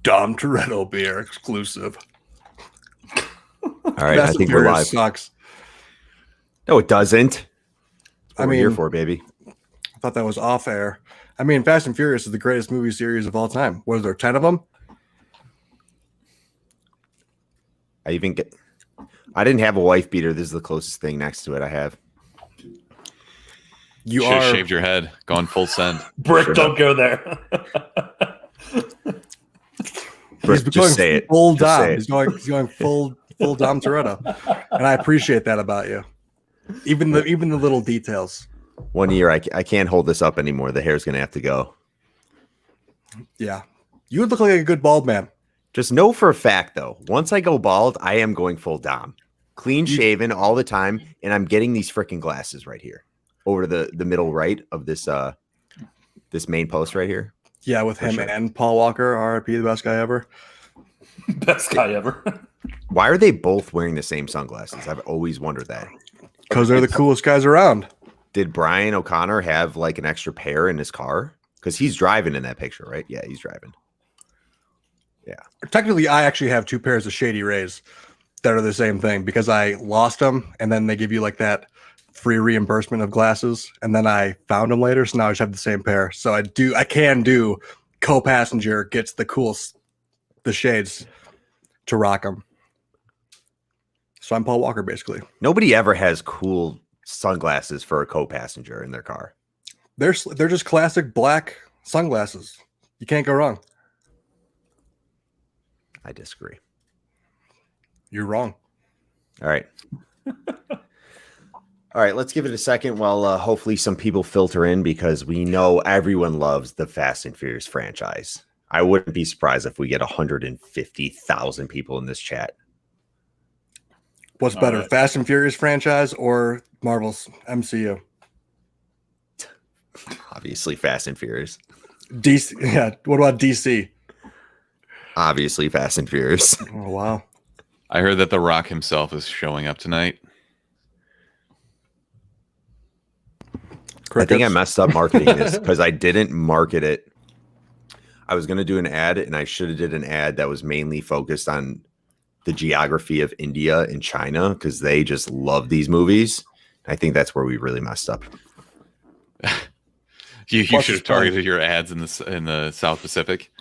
Dom Toretto beer exclusive. All right, I think we're live. Sucks. No, it doesn't. What we're here for, baby. I thought that was off air. I mean, Fast and Furious is the greatest movie series of all time. What is there, 10 of them? I didn't have a wife beater. This is the closest thing next to it I have. You should have shaved your head, gone full send. Brick, don't go there. He's going full Dom. He's going full Dom Toretto, and I appreciate that about you. Even the little details. 1 year, I can't hold this up anymore. The hair's gonna have to go. Yeah, you would look like a good bald man. Just know for a fact, though, once I go bald, I am going full Dom, clean shaven all the time, and I'm getting these freaking glasses right here over the middle right of this this main post right here. Yeah, with him and Paul Walker, RIP, the best guy ever. Best guy ever. Why are they both wearing the same sunglasses? I've always wondered that. Because they're the coolest guys around. Did Brian O'Connor have like an extra pair in his car? Because he's driving in that picture, right? Yeah, he's driving. Yeah. Technically, I actually have 2 pairs of Shady Rays that are the same thing because I lost them, and then they give you like that free reimbursement of glasses, and then I found them later, so now I just have the same pair. So I can do co-passenger gets the shades to rock them. So I'm Paul Walker, basically. Nobody ever has cool sunglasses for a co-passenger in their car. They're just classic black sunglasses. You can't go wrong. I disagree. You're wrong. All right. All right, let's give it a second while hopefully some people filter in because we know everyone loves the Fast and Furious franchise. I wouldn't be surprised if we get 150,000 people in this chat. What's better, right. Fast and Furious franchise or Marvel's MCU? Obviously, Fast and Furious. DC, yeah. What about DC? Obviously, Fast and Furious. Oh, wow. I heard that The Rock himself is showing up tonight. I think I messed up marketing this because I didn't market it. I was going to do an ad, and I should have did an ad that was mainly focused on the geography of India and China because they just love these movies. I think that's where we really messed up. You should have targeted your ads in the South Pacific.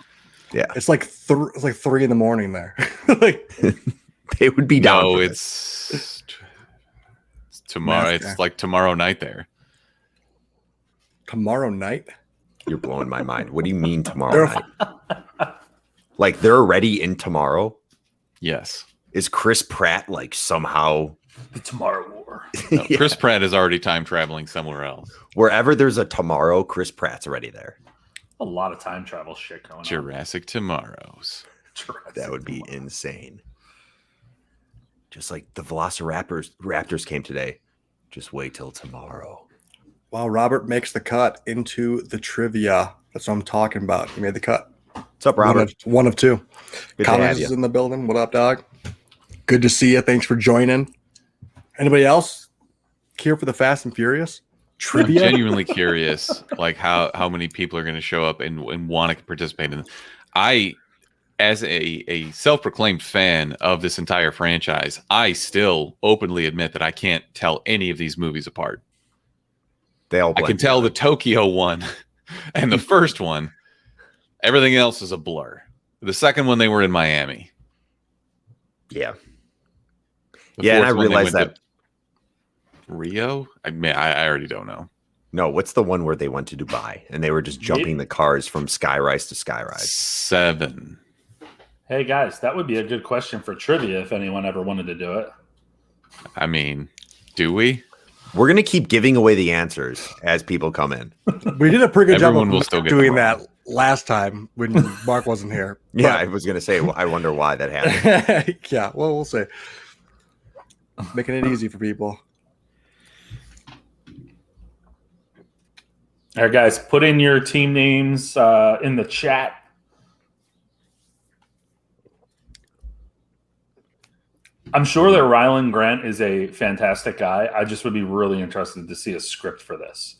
Yeah, it's like 3 a.m. there. Like they would be down. No, it's tomorrow. It's like tomorrow night there. Tomorrow night? You're blowing my mind. What do you mean tomorrow night? Like they're already in tomorrow? Yes. Is Chris Pratt like somehow the Tomorrow War? No, yeah. Chris Pratt is already time traveling somewhere else. Wherever there's a tomorrow, Chris Pratt's already there. A lot of time travel shit going on. Jurassic Tomorrows. That would be insane. Just like the Raptors came today. Just wait till tomorrow. Wow, Robert makes the cut into the trivia. That's what I'm talking about. He made the cut. What's up, Robert? One of 2. Good Collins is in the building. What up, dog? Good to see you. Thanks for joining. Anybody else here for the Fast and Furious trivia? I'm genuinely curious, like how many people are going to show up and want to participate in. I, as a self-proclaimed fan of this entire franchise, I still openly admit that I can't tell any of these movies apart. They all. I can tell the Tokyo one and the first one. Everything else is a blur. The second one, they were in Miami. Yeah. The and I realized that. Rio? I mean, I already don't know. No, what's the one where they went to Dubai and they were just jumping the cars from Skyrise to Skyrise? 7. Hey, guys, that would be a good question for trivia if anyone ever wanted to do it. I mean, do we? We're going to keep giving away the answers as people come in. We did a pretty good job of doing that last time when Mark wasn't here. Yeah, I was going to say, I wonder why that happened. Yeah, well, we'll see. Making it easy for people. All right, guys, put in your team names in the chat. I'm sure that Rylan Grant is a fantastic guy. I just would be really interested to see a script for this,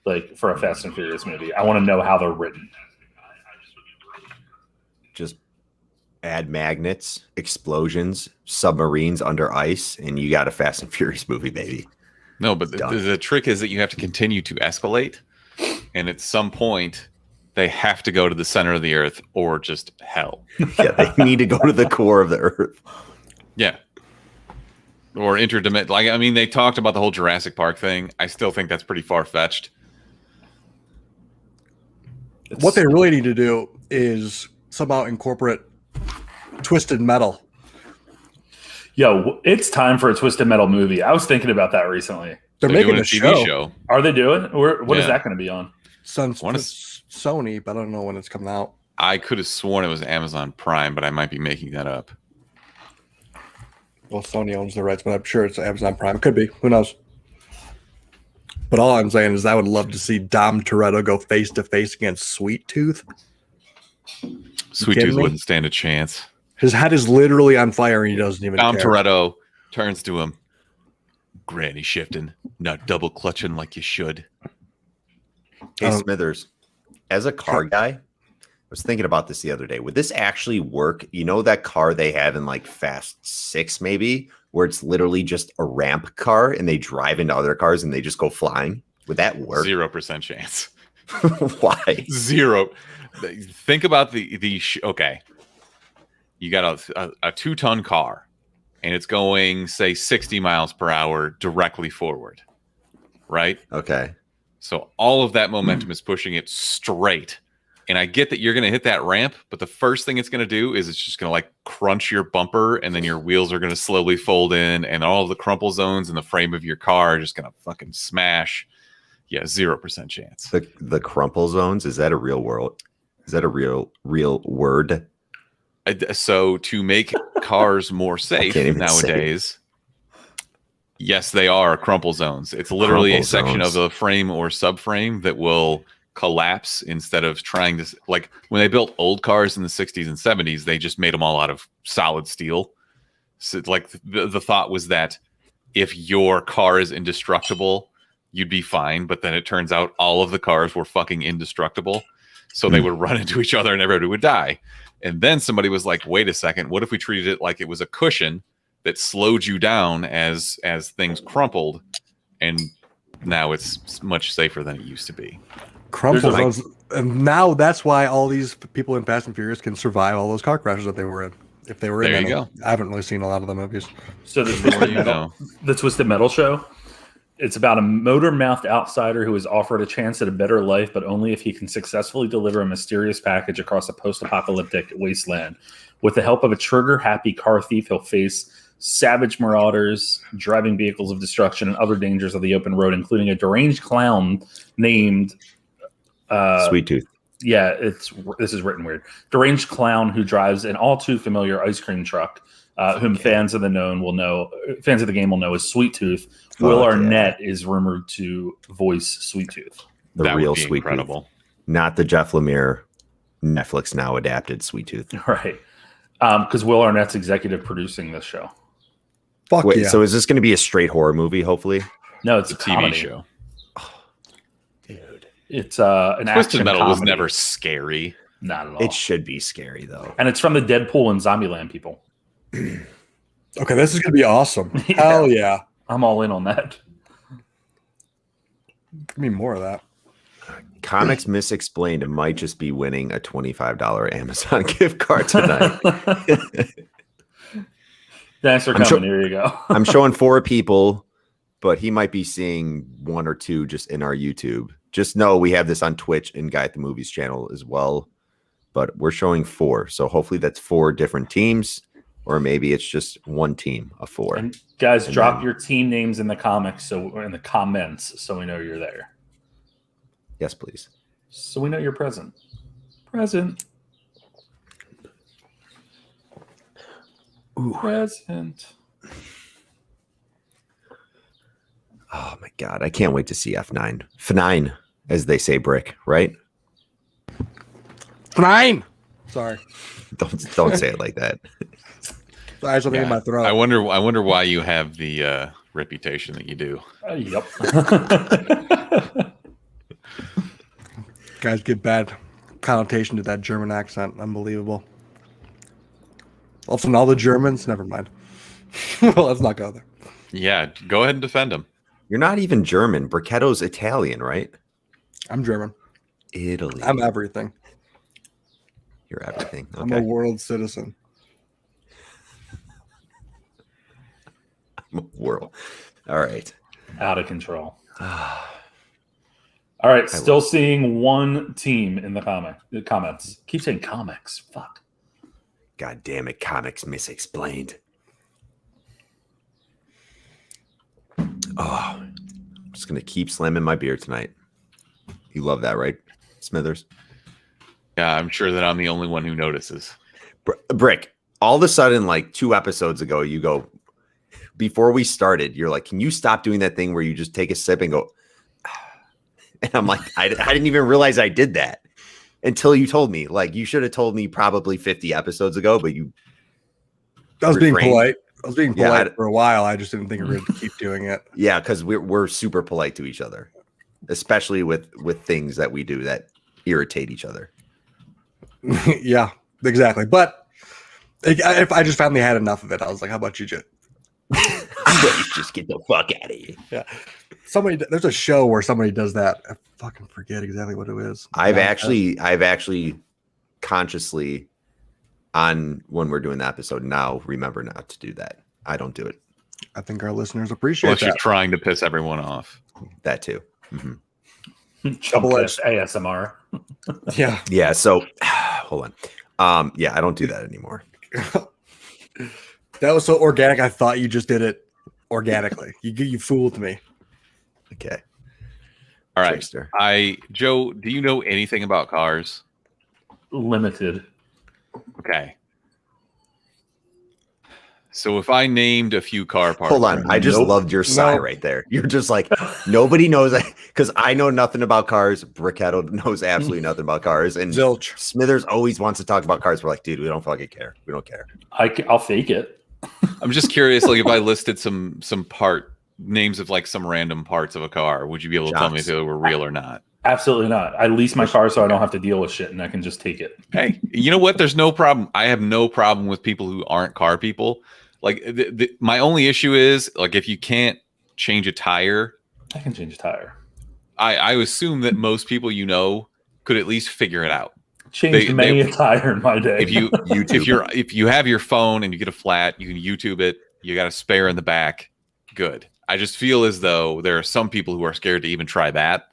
like for a Fast and Furious movie. I want to know how they're written. Just add magnets, explosions, submarines under ice, and you got a Fast and Furious movie, baby. No, but the trick is that you have to continue to escalate, and at some point, they have to go to the center of the Earth or just hell. Yeah, they need to go to the core of the Earth. Yeah. Or interdimensional. Like, I mean, they talked about the whole Jurassic Park thing. I still think that's pretty far-fetched. What they really need to do is somehow incorporate Twisted Metal. Yo, it's time for a Twisted Metal movie. I was thinking about that recently. They're making doing a TV show. Are they doing? What is Yeah. that going to be on? Sony, but I don't know when it's coming out. I could have sworn it was Amazon Prime, but I might be making that up. Well, Sony owns the rights, but I'm sure it's Amazon Prime. It could be. Who knows? But all I'm saying is I would love to see Dom Toretto go face to face against Sweet Tooth. Sweet kidding Tooth me? wouldn't stand a chance. His head is literally on fire and he doesn't even Dom care. Toretto turns to him. Granny shifting, not double clutching like you should. Hey, Smithers, as a car guy, I was thinking about this the other day. Would this actually work? You know that car they have in like Fast 6 maybe, where it's literally just a ramp car and they drive into other cars and they just go flying? Would that work? 0% chance. Why? Zero. Think about okay. You got a 2-ton car and it's going, say, 60 miles per hour directly forward, right? Okay. So all of that momentum is pushing it straight. And I get that you're going to hit that ramp, but the first thing it's going to do is it's just going to like crunch your bumper, and then your wheels are going to slowly fold in, and all of the crumple zones in the frame of your car are just going to fucking smash. Yeah, 0% chance. The crumple zones, is that a real world? Is that a real word? So to make cars more safe nowadays, yes, they are crumple zones. It's literally a section of the frame or subframe that will collapse instead of trying to, like when they built old cars in the 60s and 70s, they just made them all out of solid steel. So like the thought was that if your car is indestructible, you'd be fine. But then it turns out all of the cars were fucking indestructible. So they would run into each other and everybody would die. And then somebody was like, wait a second, what if we treated it like it was a cushion that slowed you down as things crumpled? And now it's much safer than it used to be. Crumple zones. And now that's why all these people in Fast and Furious can survive all those car crashes that they were in. If they were in There them. you go. I haven't really seen a lot of the movies. So the Twisted Metal show, it's about a motor-mouthed outsider who is offered a chance at a better life, but only if he can successfully deliver a mysterious package across a post-apocalyptic wasteland. With the help of a trigger-happy car thief, he'll face savage marauders, driving vehicles of destruction, and other dangers of the open road, including a deranged clown named Sweet Tooth. Yeah, this is written weird. Deranged clown who drives an all too familiar ice cream truck, whom fans of the game will know as Sweet Tooth. Will Arnett is rumored to voice Sweet Tooth. The real Sweet incredible. Tooth. Not the Jeff Lemire Netflix now adapted Sweet Tooth. Right. Because Will Arnett's executive producing this show. Fuck Wait, yeah. so is this going to be a straight horror movie, hopefully? No, it's It's a a TV comedy. show. Dude. It's an Twisted action Metal comedy. was never scary. Not at all. It should be scary, though. And it's from the Deadpool and Zombieland people. Okay, this is going to be awesome. Yeah. Hell yeah. I'm all in on that. Give me more of that. Comics Misexplained might just be winning a $25 Amazon gift card tonight. Thanks for coming. Here you go. I'm showing 4 people, but he might be seeing 1 or 2 just in our YouTube. Just know we have this on Twitch and Guy at the Movies channel as well. But we're showing 4. So hopefully that's 4 different teams, or maybe it's just 1 team of 4. And guys, drop your team names in the comments, so we know you're there. Yes, please. So we know you're present. Present. Ooh. Present. Oh my God. I can't wait to see F9. F9, as they say, Brick, right? Fine. Sorry. Don't say it like that. Sorry, I have something in my throat. I wonder why you have the reputation that you do. Yep. Guys give bad connotation to that German accent. Unbelievable. Also, all the Germans. Never mind. Well, let's not go there. Yeah, go ahead and defend him. You're not even German. Bricchetto's Italian, right? I'm German. Italy. I'm everything. You're everything. Okay. I'm a world citizen. I'm a world. All right. Out of control. All right, still seeing one team in the comments. Keep saying comics. Fuck. God damn it, comics misexplained. Oh, I'm just gonna keep slamming my beer tonight. You love that, right, Smithers? Yeah, I'm sure that I'm the only one who notices. Brick, all of a sudden, like 2 episodes ago, you go, before we started, you're like, can you stop doing that thing where you just take a sip and go, and I'm like, I didn't even realize I did that until you told me. Like, you should have told me probably 50 episodes ago, but you. I was being polite. I was being polite Yeah, for a while. I just didn't think we were going to keep doing it. Yeah, because we're super polite to each other, especially with things that we do that irritate each other. Yeah, exactly. But if I just finally had enough of it, I was like, how about you Just get the fuck out of here. Yeah. There's a show where somebody does that. I fucking forget exactly what it is. I've actually consciously on when we're doing the episode now, remember not to do that. I don't do it. I think our listeners appreciate Unless that. you're trying to piss everyone off. That too. Mm-hmm. Chumpcast ASMR. Yeah. Yeah. So hold on. Yeah, I don't do that anymore. That was so organic. I thought you just did it organically. You fooled me. Okay. All right. Trickster. Joe, do you know anything about cars? Limited. Okay. So if I named a few car parts. Hold on. I just loved your sigh right there. You're just like, nobody knows, because I know nothing about cars. Bricchetto knows absolutely nothing about cars. And Zilch. Smithers always wants to talk about cars. We're like, dude, we don't fucking care. We don't care. I'll fake it. I'm just curious, like if I listed some names of like some random parts of a car, would you be able to tell me if they were real or not? Absolutely not. I lease my car so I don't have to deal with shit and I can just take it. Hey, you know what? There's no problem. I have no problem with people who aren't car people. Like my only issue is like if you can't change a tire. I can change a tire. I assume that most people could at least figure it out. Changed many a tire in my day. If you have your phone and you get a flat, you can YouTube it. You got a spare in the back. Good. I just feel as though there are some people who are scared to even try that,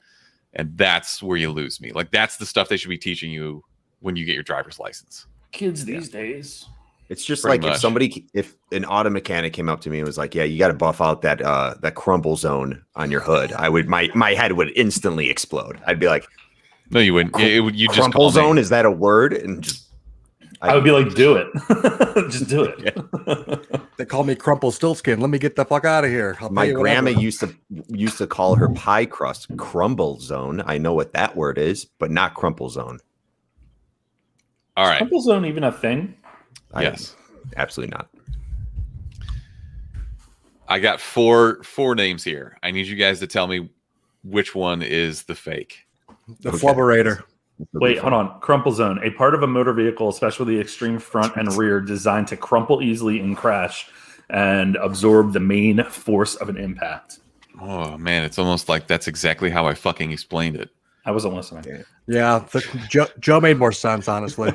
and that's where you lose me. Like that's the stuff they should be teaching you when you get your driver's license. Kids these days. It's just Pretty like much. if an auto mechanic came up to me and was like, "Yeah, you got to buff out that crumble zone on your hood," my head would instantly explode. I'd be like, No, you wouldn't. You just crumple zone, is that a word? And just I would be like, do it. Just do it. They call me Crumple Stillskin. Let me get the fuck out of here. My grandma used to call her pie crust crumble zone. I know what that word is, but not crumple zone. All right. Crumple zone even a thing? Yes. Absolutely not. I got four names here. I need you guys to tell me which one is the fake. The Flubberator. Wait, hold on. Crumple zone, a part of a motor vehicle, especially the extreme front and rear, designed to crumple easily in crash and absorb the main force of an impact. Oh man, it's almost like that's exactly how I fucking explained it. I wasn't listening. Yeah, Joe made more sense, honestly.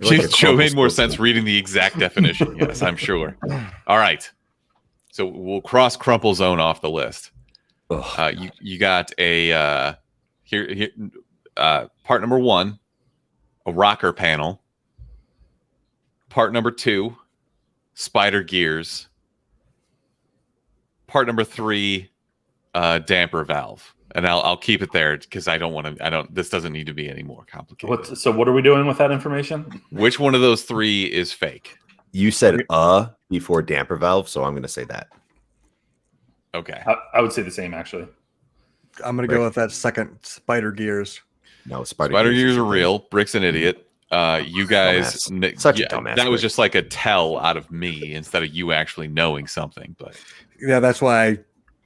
Joe made more sense reading the exact definition. Yes, I'm sure. All right. So we'll cross crumple zone off the list. You got a here part number 1, a rocker panel. Part number 2, spider gears. Part number 3, damper valve. And I'll keep it there because I don't want to. This doesn't need to be any more complicated. So what are we doing with that information? Which one of those 3 is fake? You said before damper valve, so I'm going to say that. Okay. I would say the same, actually. I'm going to go with that second, spider gears. No, spider gears are real. Brick's an idiot. You guys, such a dumbass. That was just like a tell out of me instead of you actually knowing something. But yeah, that's why.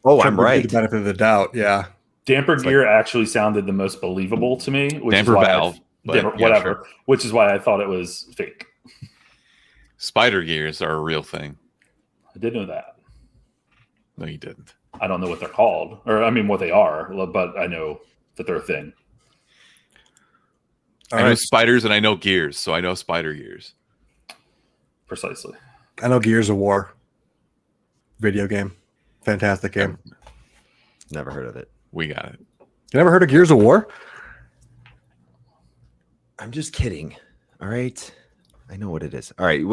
I'm right. The benefit of the doubt. Yeah. Damper gear actually sounded the most believable to me. Which damper is why valve. whatever. Sure. Which is why I thought it was fake. Spider gears are a real thing. I did know that. No, you didn't. I don't know what they're called, or I mean what they are, but I know that they're a thing. I know spiders and I know gears, so I know spider gears. Precisely. I know Gears of War. Video game. Fantastic game. Never heard of it. We got it. You never heard of Gears of War? I'm just kidding. All right. I know what it is. All right.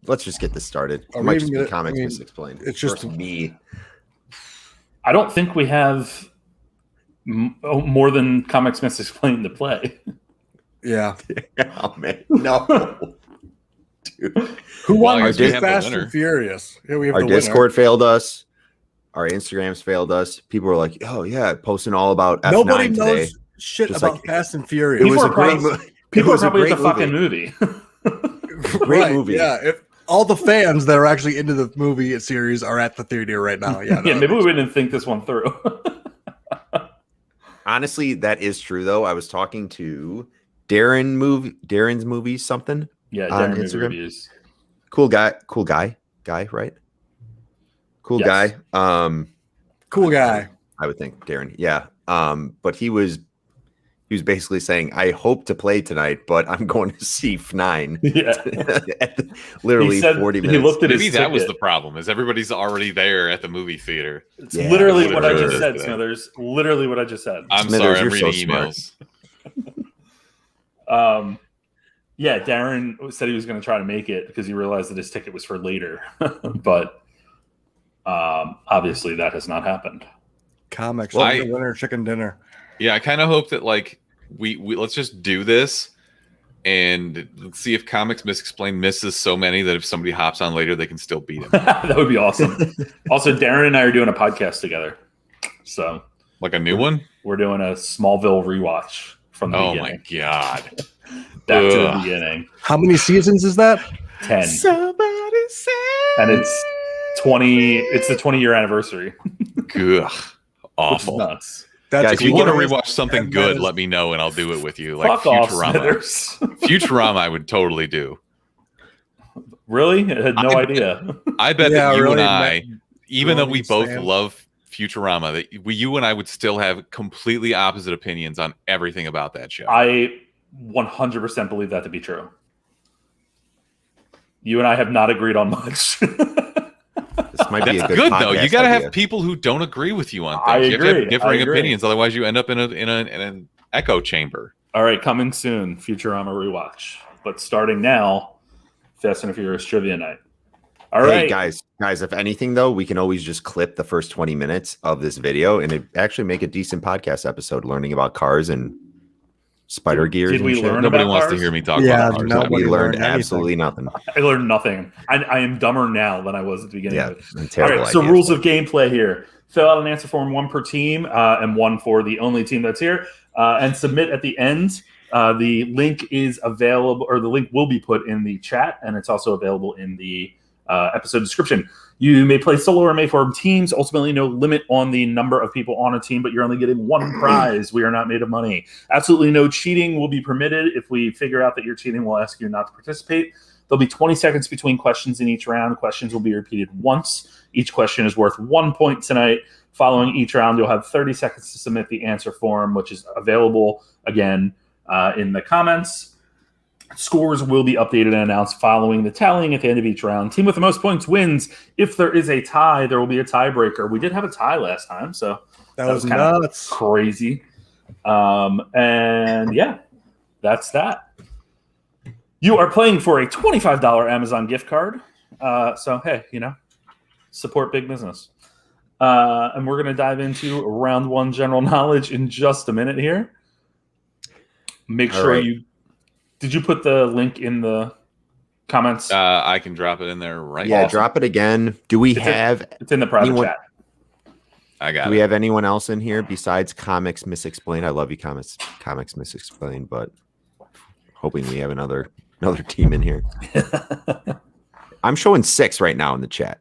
Let's just get this started. Are It we might even just be gonna- comics I mean, misexplained. it's just- Versus me. I don't think we have more than comics misexplained to play. Yeah. Oh man. No. Dude. Who Well, I won guess we this have the Fast winner. and Furious? Yeah, we have Our the winner. Discord failed us. Our Instagrams failed us. People were like, "Oh yeah, posting all about F9 Nobody today." knows shit Just about like- Fast and Furious. It was People a are great probably- movie. People are was a probably at great the fucking movie. Great movie. Yeah, if all the fans that are actually into the movie series are at the theater right now. Yeah, Yeah, no, maybe we didn't think this one through. Honestly, that is true though. I was talking to Darren's movies something. Yeah, On Darren movie Instagram? reviews. Cool guy, right? Cool Yes. guy. cool guy. I would think Darren. Yeah. But he was basically saying, I hope to play tonight, but I'm going to see F9 Yeah. literally He said 40 he minutes. looked at Maybe his that was the ticket. problem. Is everybody's already there at the movie theater? It's Yeah, literally that's what what I it just is said, today. Smithers. Literally what I just said. I'm Smithers, sorry, I'm you're so reading smart. emails. Yeah, Darren said he was going to try to make it because he realized that his ticket was for later. But obviously that has not happened. Comics. Well, Chicken dinner, chicken dinner. Yeah, I kind of hope that like we let's just do this and let's see if Comics Misexplained misses so many that if somebody hops on later, they can still beat him. That would be awesome. Also, Darren and I are doing a podcast together. So Like a new one? we're doing a Smallville rewatch from the Oh my beginning. god. Back to the Ugh. beginning. How many seasons is that? 10. Somebody say. And it's 20. It's the 20-year anniversary. Ugh. Which is Awful. nuts. That's Guys, If you want to glorious. rewatch something And good, that is- let me know and I'll do it with you. Like Fuck off, Futurama. Smithers. Futurama, I would totally do. Really? I had no I- idea. I bet Yeah, that you really, and I, even though we both Sam. love Futurama, that you and I would still have completely opposite opinions on everything about that show. I 100% believe that to be true. You and I have not agreed on much. This might be a That's good, good though. You podcast got to idea. have people who don't agree with you on things. I You have to agree. have differing I agree. opinions, otherwise you end up in an echo chamber. All right, coming soon, Futurama rewatch. But starting now, Fast and Furious trivia night. All Hey right, guys, if anything though, we can always just clip the first 20 minutes of this video and it actually make a decent podcast episode learning about cars and spider gears. did and we shit. learn Nobody about wants to cars? hear me talk Yeah, about cars. no, ever. We Nobody learned learned anything. absolutely nothing. I learned nothing. I am dumber now than I was at the beginning Yeah, of it. and All terrible right, so ideas. rules of gameplay here. Fill out an answer form, one per team, and one for the only team that's here, and submit at the end. The link is available, or the link will be put in the chat, and it's also available in the episode description. You may play solo or may form teams. Ultimately, no limit on the number of people on a team, but you're only getting one prize. We are not made of money. Absolutely no cheating will be permitted. If we figure out that you're cheating, we'll ask you not to participate. There'll be 20 seconds between questions in each round. Questions will be repeated once. Each question is worth 1 point tonight. Following each round, you'll have 30 seconds to submit the answer form, which is available, again, in the comments. Scores will be updated and announced following the tallying at the end of each round. Team with the most points wins. If there is a tie, there will be a tiebreaker. We did have a tie last time, so That was kinda nuts. crazy. And yeah, that's that. You are playing for a $25 Amazon gift card. So, hey, support big business. And we're going to dive into round one general knowledge in just a minute here. Make All sure right. Did you put the link in the comments? I can drop it in there right Yeah, now. drop it again. Do we It's a- have It's in the private anyone- chat. I got do it. we have anyone else in here besides Comics Misexplained? I love you, Comics Misexplained, but hoping we have another team in here. I'm showing 6 right now in the chat.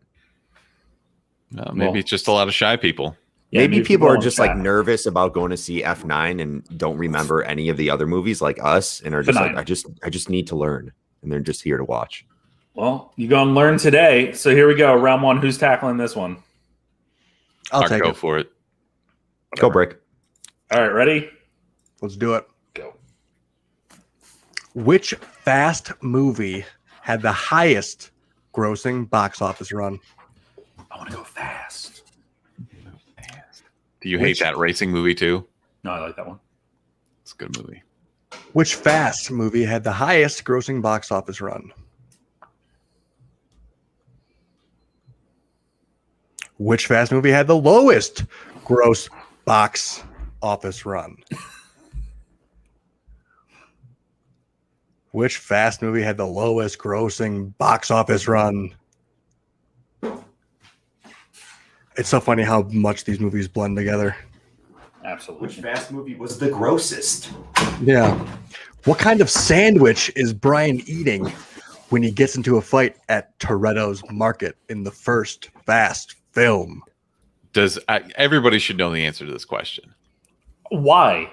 No, maybe Well- it's just a lot of shy people. Yeah, Maybe people go are in just chat. like nervous about going to see F9 and don't remember any of the other movies like us and are just like, F9. I just need to learn. And they're just here to watch. Well, you go and learn today. So here we go. Round one. Who's tackling this one? I'll take go it. for it. Go break. All right, ready? Let's do it. Go. Which Fast movie had the highest grossing box office run? I want to go fast. Do you hate that racing movie too? No, I like that one. It's a good movie. Which Fast movie had the highest grossing box office run? Which Fast movie had the lowest gross box office run? Which Fast movie had the lowest grossing box office run? It's so funny how much these movies blend together. Absolutely. Which Fast movie was the grossest? Yeah. What kind of sandwich is Brian eating when he gets into a fight at Toretto's Market in the first Fast film? Everybody should know the answer to this question? Why?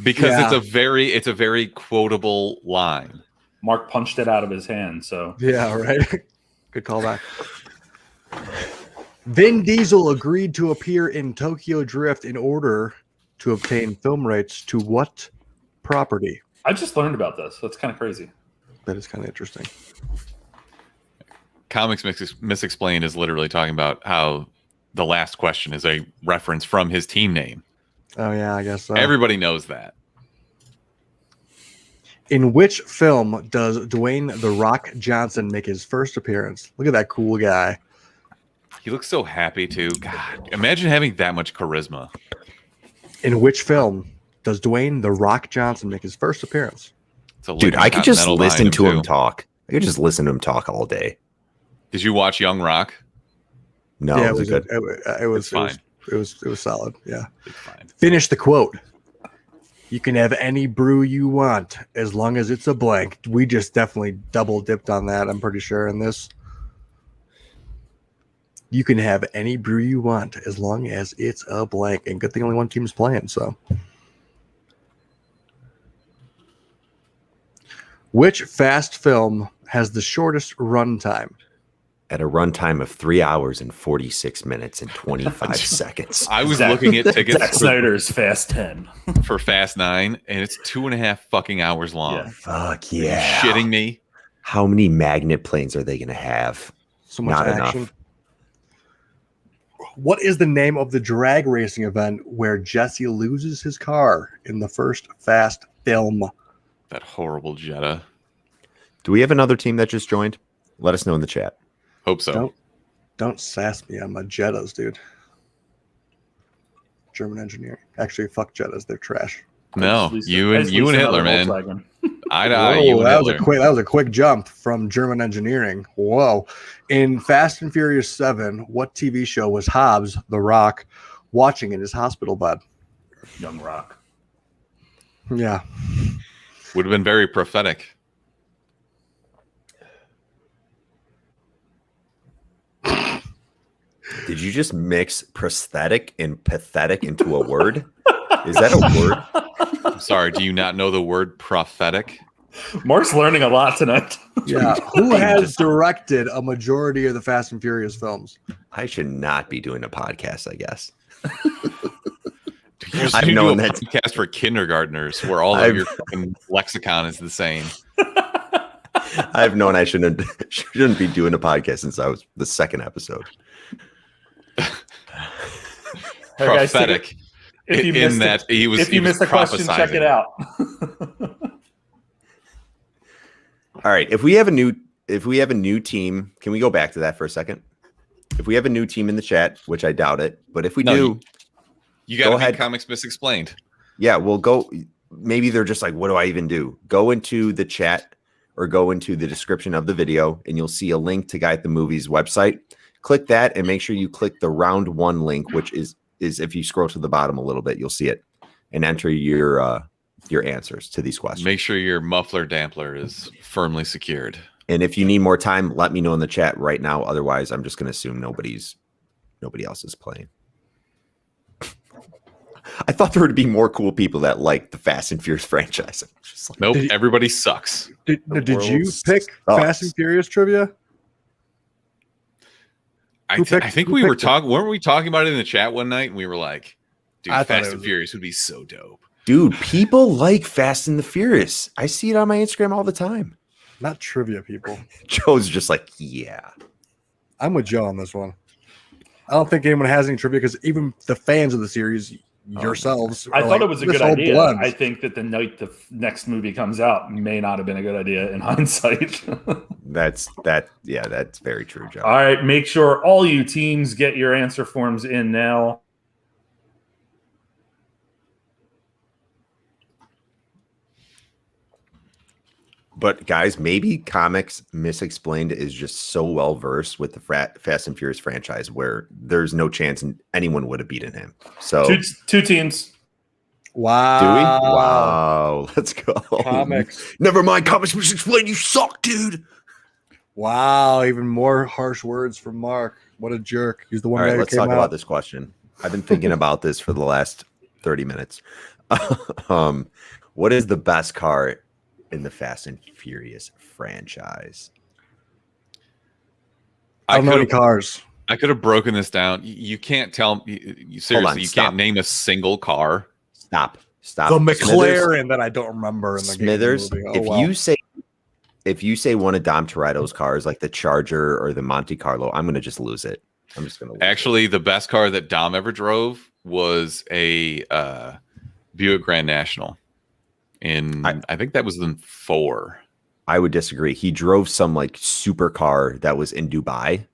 Because Yeah. it's a very quotable line. Mark punched it out of his hand. So Yeah, right. Good callback. Vin Diesel agreed to appear in Tokyo Drift in order to obtain film rights to what property? I just learned about this. That's kind of crazy. That is kind of interesting. Comics Misexplained is literally talking about how the last question is a reference from his team name. Oh, yeah, I guess so. Everybody knows that. In which film does Dwayne "The Rock" Johnson make his first appearance? Look at that cool guy. He looks so happy too. God, imagine having that much charisma. In which film does Dwayne "The Rock" Johnson make his first appearance? It's a Dude, liquid I could just continental listen behind to him too. talk. I could just listen to him talk all day. Did you watch Young Rock? No, Yeah, was it good? It was It's fine. It was solid. Yeah. It's fine. Finish the quote. You can have any brew you want as long as it's a blank. We just definitely double dipped on that, I'm pretty sure, in this. You can have any brew you want as long as it's a blank. And good thing only one team is playing, so. Which Fast film has the shortest runtime? At a runtime of 3 hours and 46 minutes and 25 seconds. I was looking at tickets Zack Snyder's Fast 10. for Fast 9, and it's 2.5 fucking hours long. Yeah. Fuck Are you yeah. shitting me? How many magnet planes are they going to have? So much Not action. enough. What is the name of the drag racing event where Jesse loses his car in the first Fast film? That horrible Jetta. Do we have another team that just joined? Let us know in the chat. Hope so. Don't sass me on my Jettas, dude. German engineering. Actually, fuck Jettas. They're trash. No, you and Hitler, man. Volkswagen. Eye to eye, Whoa, you and that was Hitler. that was a quick jump from German engineering. Whoa. In Fast and Furious 7, what TV show was Hobbs, the Rock, watching in his hospital bed? Young Rock. Yeah. Would have been very prophetic. Did you just mix prosthetic and pathetic into a word? Is that a word? I'm sorry, do you not know the word prophetic? Mark's learning a lot tonight. Yeah. Who has directed a majority of the Fast and Furious films? I should not be doing a podcast, I guess. You I've should do known a that- podcast for kindergartners where all of I've- your fucking lexicon is the same. I've known I shouldn't be doing a podcast since I was the second episode. Hey, guys, take Prophetic. If you in missed that he was. if you missed the question, check it out. All right, if we have a new team, can we go back to that for a second? If we have a new team in the chat, which I doubt it, but if we do, You got to ahead. make Comics Misexplained. yeah, we'll go. Maybe they're just like, what do I even do? Go into the chat or go into the description of the video, and you'll see a link to Guide the Movies website. Click that and make sure you click the round 1 link, which is if you scroll to the bottom a little bit, you'll see it, and enter your answers to these questions. Make sure your muffler dampler is firmly secured. And if you need more time, let me know in the chat right now. Otherwise, I'm just going to assume nobody else is playing. I thought there would be more cool people that like the Fast and Furious franchise. I'm just like, Nope, everybody sucks. Did you pick Fast and Furious trivia? I think we were talking. Weren't we talking about it in the chat one night? And we were like, "Dude, Fast and Furious would be so dope." Dude, people like Fast and the Furious. I see it on my Instagram all the time. Not trivia people. Joe's just like, yeah. I'm with Joe on this one. I don't think anyone has any trivia because even the fans of the series, yourselves, I thought it was a good idea. Blends. I think that the night the next movie comes out may not have been a good idea in hindsight. That's very true, Joe. All right, make sure all you teams get your answer forms in now. But guys, maybe Comics Misexplained is just so well versed with the Fast and Furious franchise where there's no chance anyone would have beaten him. So two teams. Wow. Do we? Wow. Let's go. Comics. Never mind. Comics Misexplained. You suck, dude. Wow. Even more harsh words from Mark. What a jerk. He's the one. All right, that let's came talk out. about this question. I've been thinking about this for the last 30 minutes. What is the best car in the Fast and Furious franchise? I don't know any cars. I could have broken this down. You can't tell you seriously. You can't name a single car. Stop. The McLaren that I don't remember in the Smithers. Movie. If you say one of Dom Toretto's cars, like the Charger or the Monte Carlo, I'm gonna just lose it. I'm just gonna lose Actually, the best car that Dom ever drove was a Buick Grand National. I think that was in 4. I would disagree. He drove some like super car that was in Dubai.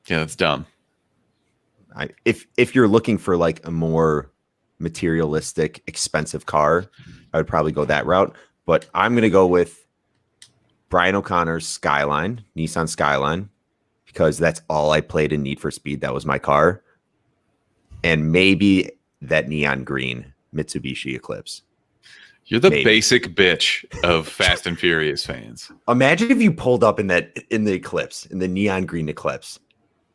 Yeah, that's dumb. If you're looking for like a more materialistic, expensive car, I would probably go that route. But I'm gonna go with Brian O'Connor's Skyline, Nissan Skyline, because that's all I played in Need for Speed. That was my car, and maybe that neon green Mitsubishi Eclipse. You're the basic bitch of Fast and Furious fans. Imagine if you pulled up in the Eclipse, in the neon green Eclipse.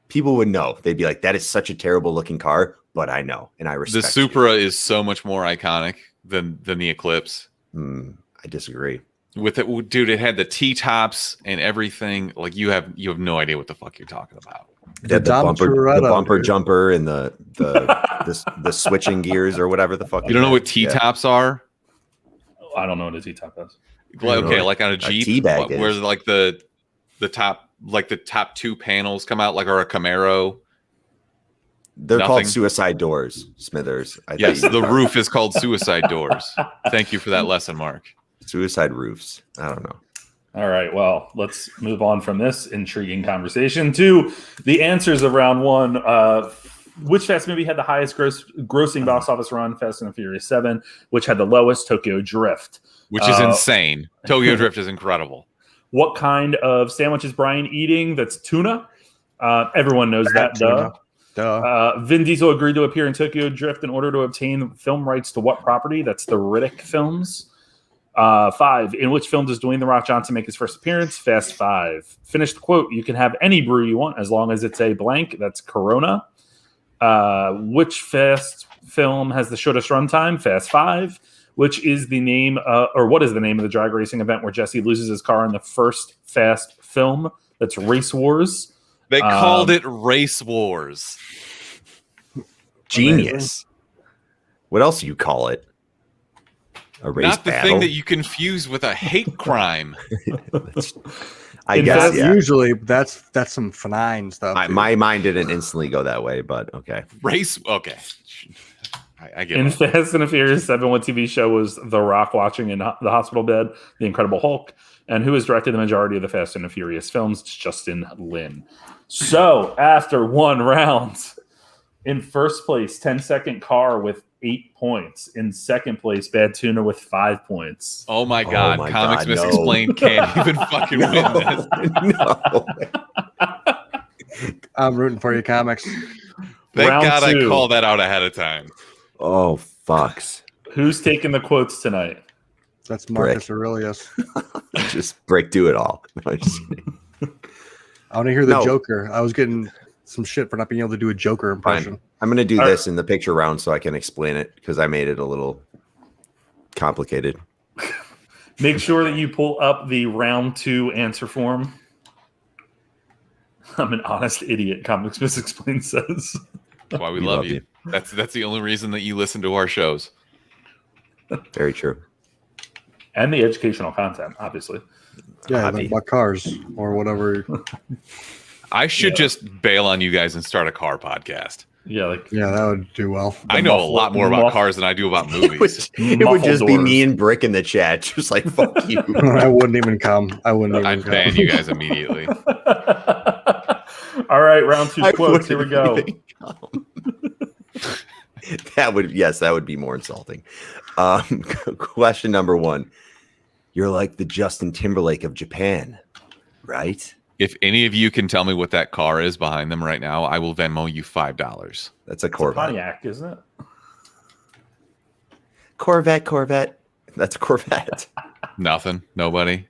People would know. They'd be like, that is such a terrible looking car, but I know and I respect the Supra is so much more iconic than the Eclipse. I disagree. With it, dude, it had the T-tops and everything. Like you have no idea what the fuck you're talking about. The bumper jumper and the switching gears or whatever the fuck. You don't know what T-tops are? I don't know what a T-top is. Okay, like on a Jeep, where like the top, like the top 2 panels come out, like or a Camaro. They're called suicide doors, Smithers. Yes, the roof is called suicide doors. Thank you for that lesson, Mark. Suicide roofs. I don't know. All right, well, let's move on from this intriguing conversation to the answers of round 1. Which Fast movie had the highest grossing box office run? Fast and the Furious 7. Which had the lowest? Tokyo Drift. Which is insane. Tokyo Drift is incredible. What kind of sandwich is Brian eating? That's tuna. Everyone knows that. Duh. Vin Diesel agreed to appear in Tokyo Drift in order to obtain film rights to what property? That's the Riddick films. 5. In which film does Dwayne "The Rock" Johnson make his first appearance? Fast 5. Finish the quote. You can have any brew you want as long as it's a blank. That's Corona. Which Fast film has the shortest runtime? Fast 5. Which is the name, or what is the name of the drag racing event where Jesse loses his car in the first Fast film? That's Race Wars. They called it Race Wars. Genius. What else do you call it? A race Not the battle? thing that you confuse with a hate crime. I guess usually that's some benign stuff. My mind didn't instantly go that way, but okay. Okay. I get it. In Fast and the Furious 7, what TV show was The Rock watching in the hospital bed? The Incredible Hulk. And who has directed the majority of the Fast and the Furious films? It's Justin Lin. So, after 1 round, in first place, 10-second car with 8 points. In second place, Bad Tuna with 5 points. Oh my God. Comics Misexplained can't even fucking win this. No. I'm rooting for you, Comics. Thank Round God 2. I called that out ahead of time. Oh, fucks. Who's taking the quotes tonight? That's Marcus Aurelius. Just break do it all. No, just kidding. I want to hear the Joker. I was getting some shit for not being able to do a Joker impression. I'm going to do All this in the picture round so I can explain it because I made it a little complicated. Make sure that you pull up the round 2 answer form. I'm an honest idiot, Comics Misexplained says. That's why we love you. That's the only reason that you listen to our shows. Very true. And the educational content, obviously. Yeah, Hobby. like about cars or whatever. I should just bail on you guys and start a car podcast. Yeah, like Yeah, that would do well. I know a lot more about cars than I do about movies. It would just be Muffled me doors. and Brick in the chat, just like, fuck you. I wouldn't even come. I wouldn't even I'd come. ban you guys immediately. All right, round 2 I quotes. Here we go. wouldn't even come. That would be more insulting. Question number 1. You're like the Justin Timberlake of Japan, right? If any of you can tell me what that car is behind them right now, I will Venmo you $5. That's a It's a Corvette. Pontiac, isn't it? Corvette. That's a Corvette. Nothing. Nobody.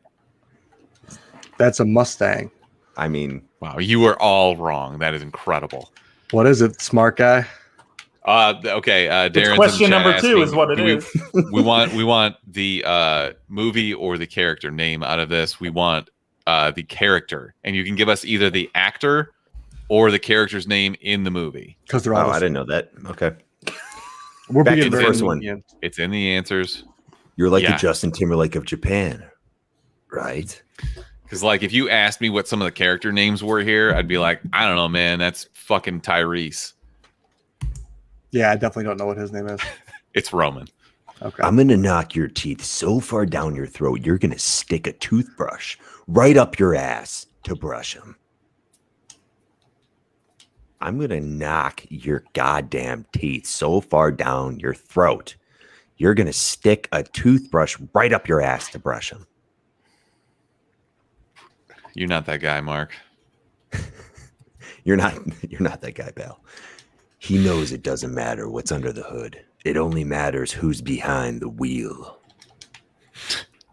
That's a Mustang. I mean, Wow, you are all wrong. That is incredible. What is it, smart guy? Okay. Darren's question in the chat number 2 asking, is what it do is. we want the movie or the character name out of this. We want the character, and you can give us either the actor or the character's name in the movie. Because they're all. oh, the I same. didn't know that. Okay. We're Back to being the very first one. lenient. It's in the answers. You're like Yeah. the Justin Timberlake of Japan, right? Because, like, if you asked me what some of the character names were here, I'd be like, I don't know, man. That's fucking Tyrese. Yeah, I definitely don't know what his name is. It's Roman. Okay. I'm going to knock your teeth so far down your throat, you're going to stick a toothbrush right up your ass to brush them. I'm going to knock your goddamn teeth so far down your throat, you're going to stick a toothbrush right up your ass to brush them. You're not that guy, Mark. You're not that guy, Bell. He knows it doesn't matter what's under the hood. It only matters who's behind the wheel.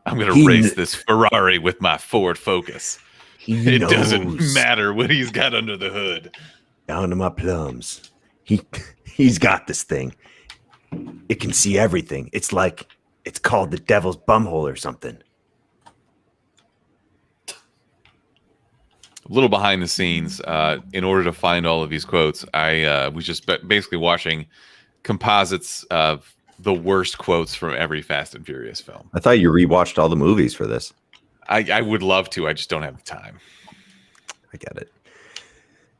I'm going to race this Ferrari with my Ford Focus. He It knows. doesn't matter what he's got under the hood. Down to my plums. He's got this thing. It can see everything. It's called the devil's bumhole or something. A little behind the scenes. In order to find all of these quotes, I was just basically watching composites of the worst quotes from every Fast and Furious film. I thought you rewatched all the movies for this. I would love to. I just don't have the time. I get it.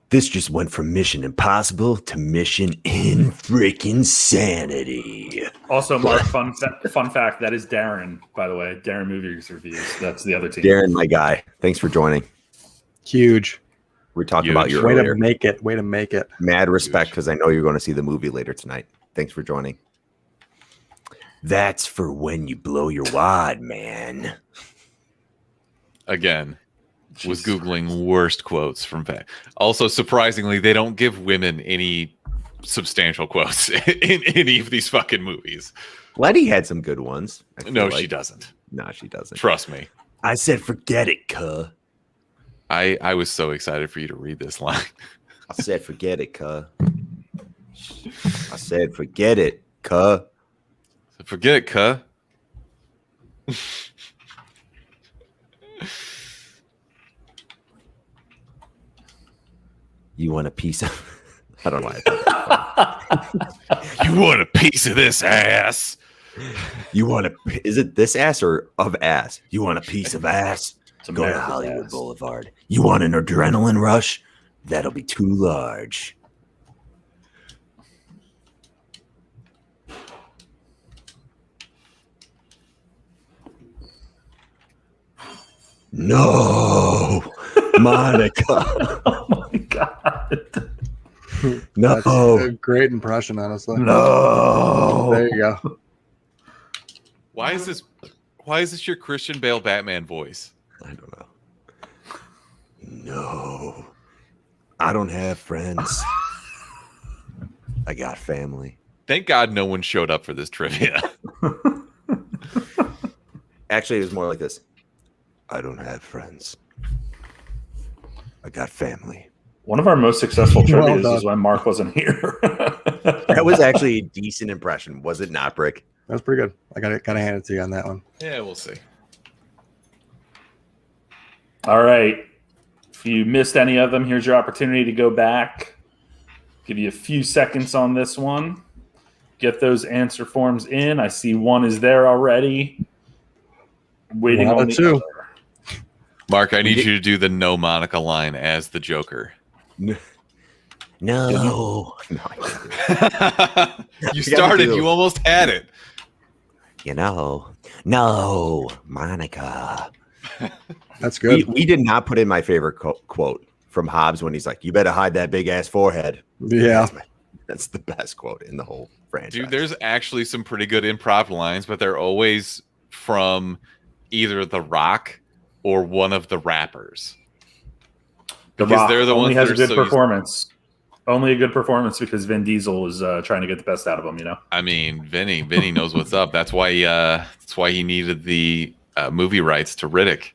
This just went from Mission Impossible to Mission in freaking Sanity. Also, Mark, fun fact, that is Darren, by the way. Darren Movies Reviews. That's the other team. Darren, my guy, thanks for joining. Huge. We're talking Huge. about you Way earlier. to make it. Way to make it. Mad respect Huge. because I know you're going to see the movie later tonight. Thanks for joining. That's for when you blow your wad, man. Again, was Jesus Googling worst quotes from Fast. Also, surprisingly, they don't give women any substantial quotes in any of these fucking movies. Letty had some good ones. I feel No, like. she doesn't. No, she doesn't. Trust me. I said, forget it, cuh. I was so excited for you to read this line. I said, forget it, cuh. I said, forget it, cuh. Forget it, cuh. You want a piece of... I don't know why I thought You want a piece of this ass? You want a... Is it this ass or of ass? You want a piece of ass? It's Go to America's Hollywood ass. Boulevard. You want an adrenaline rush? That'll be too large. No, Monica. Oh my god. That's a No, great impression, honestly. no. There you go. Why is this your Christian Bale Batman voice? I don't know. No, I don't have friends. I got family. Thank God no one showed up for this trivia. Actually, it was more like this. I don't have friends. I got family. One of our most successful trivias done. is when Mark wasn't here. That was actually a decent impression, was it not, Brick? That was pretty good. I gotta hand it to you on that one. Yeah, we'll see. All right. If you missed any of them, here's your opportunity to go back. Give you a few seconds on this one. Get those answer forms in. I see one is there already. Waiting on the two. other. Mark, I need you to do the no Monica line as the Joker. No. You started. You almost had it. No, Monica. That's good. We did not put in my favorite quote from Hobbs when he's like, "You better hide that big ass forehead." Yeah. That's the best quote in the whole franchise. Dude, there's actually some pretty good improv lines, but they're always from either The Rock or one of the rappers. The Because Rock they're the only ones has a that are good so performance. Only a good performance because Vin Diesel is trying to get the best out of him. You know. I mean, Vinny knows what's up. That's why he needed the movie rights to Riddick.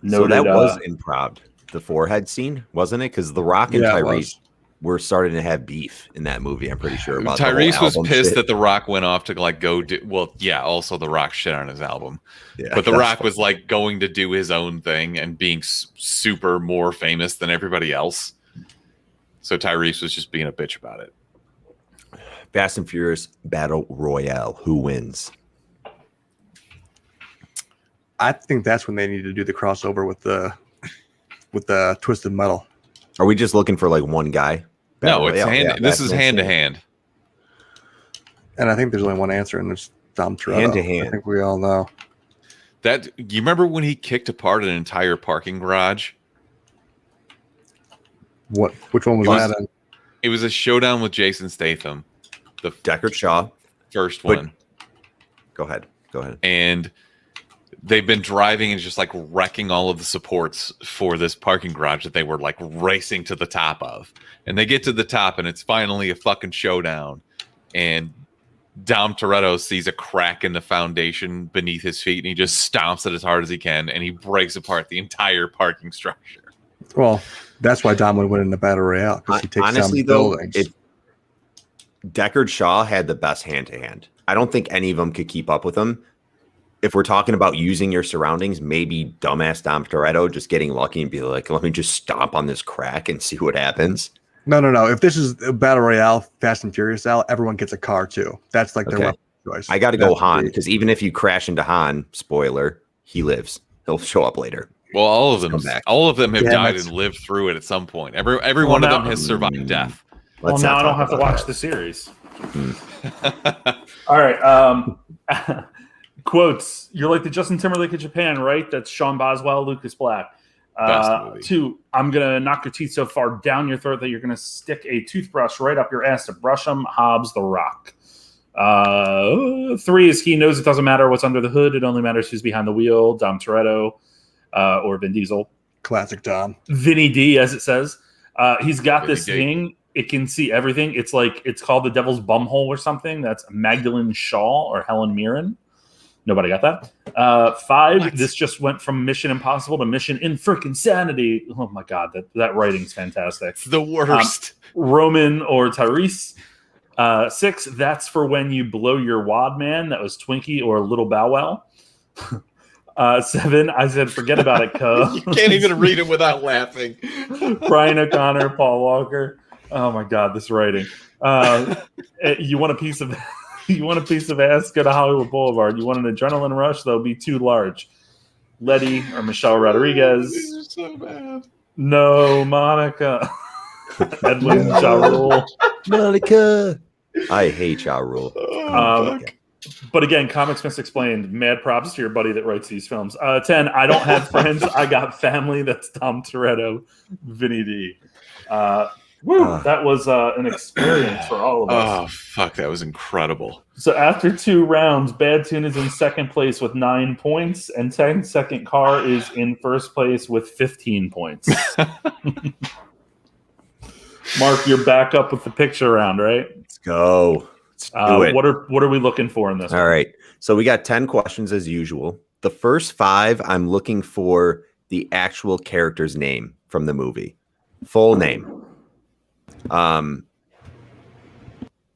So that was improv. The forehead scene, wasn't it? Because The Rock and Tyrese were starting to have beef in that movie. I'm pretty sure about Tyrese was pissed shit. that The Rock went off to like go do. Well, yeah. Also, The Rock shit on his album, Yeah, but The that's Rock funny. was like going to do his own thing and being super more famous than everybody else. So Tyrese was just being a bitch about it. Fast and Furious Battle Royale. Who wins? I think that's when they need to do the crossover with the Twisted Metal. Are we just looking for like one guy? No, it's Royale? hand. Yeah, this that's is what I'm hand to saying. hand. And I think there's only one answer, and it's Dom Toretto. Hand to hand. I think we all know. That you remember when he kicked apart an entire parking garage? Which one was that in? It was a showdown with Jason Statham, the Deckard Shaw. first But- one, Go ahead. and they've been driving and just like wrecking all of the supports for this parking garage that they were like racing to the top of. And they get to the top, and it's finally a fucking showdown. And Dom Toretto sees a crack in the foundation beneath his feet, and he just stomps it as hard as he can, and he breaks apart the entire parking structure. Well, that's why Dom would win in the Battle Royale, because he takes Honestly, down though, buildings. Deckard Shaw had the best hand to hand. I don't think any of them could keep up with him. If we're talking about using your surroundings, maybe dumbass Dom Toretto just getting lucky and be like, let me just stomp on this crack and see what happens. No. If this is a Battle Royale, Fast and Furious style, everyone gets a car too. That's like their Okay. weapon choice. I got to go That's Han, the- because even if you crash into Han, spoiler, he lives. He'll show up later. Well, all of them have Yeah, died that's- and lived through it at some point. Every one of them has survived death. Well, Let's now not I don't talk have to about watch that. the series. All right. Quotes. You're like the Justin Timberlake of Japan, right? That's Sean Boswell, Lucas Black. Best movie. 2, I'm going to knock your teeth so far down your throat that you're going to stick a toothbrush right up your ass to brush them. Hobbs, The Rock. 3 is he knows it doesn't matter what's under the hood. It only matters who's behind the wheel. Dom Toretto or Vin Diesel. Classic Dom. Vinny D, as it says. He's got Vinny this D. thing. It can see everything. It's called the Devil's Bumhole or something. That's Magdalene Shaw or Helen Mirren. Nobody got that. 5. What? This just went from Mission Impossible to Mission in Frickin' Sanity. Oh my god, that writing's fantastic. It's the worst. Roman or Tyrese. 6. That's for when you blow your wad, man. That was Twinkie or Little Bow Wow. 7. I said forget about it, cuz. You can't even read it without laughing. Brian O'Connor, Paul Walker. Oh my god, this writing. You want a piece of ass? Go to Hollywood Boulevard. You want an adrenaline rush? They'll be too large. Letty or Michelle Rodriguez. These are so bad. No, Monica. Edwin Ja Rule. Monica. I hate Ja Rule. Oh, fuck. But again, Comics Misexplained. Mad props to your buddy that writes these films. 10. I don't have friends. I got family. That's Tom Toretto, Vinny D. That was an experience for all of us. Oh, fuck. That was incredible. So after 2 rounds, Bad Tune is in second place with 9 points, and 10 Second Car is in first place with 15 points. Mark, you're back up with the picture round, right? Let's go. Let's do it. What are we looking for in this? All right. So we got 10 questions as usual. The first 5, I'm looking for the actual character's name from the movie. Full name.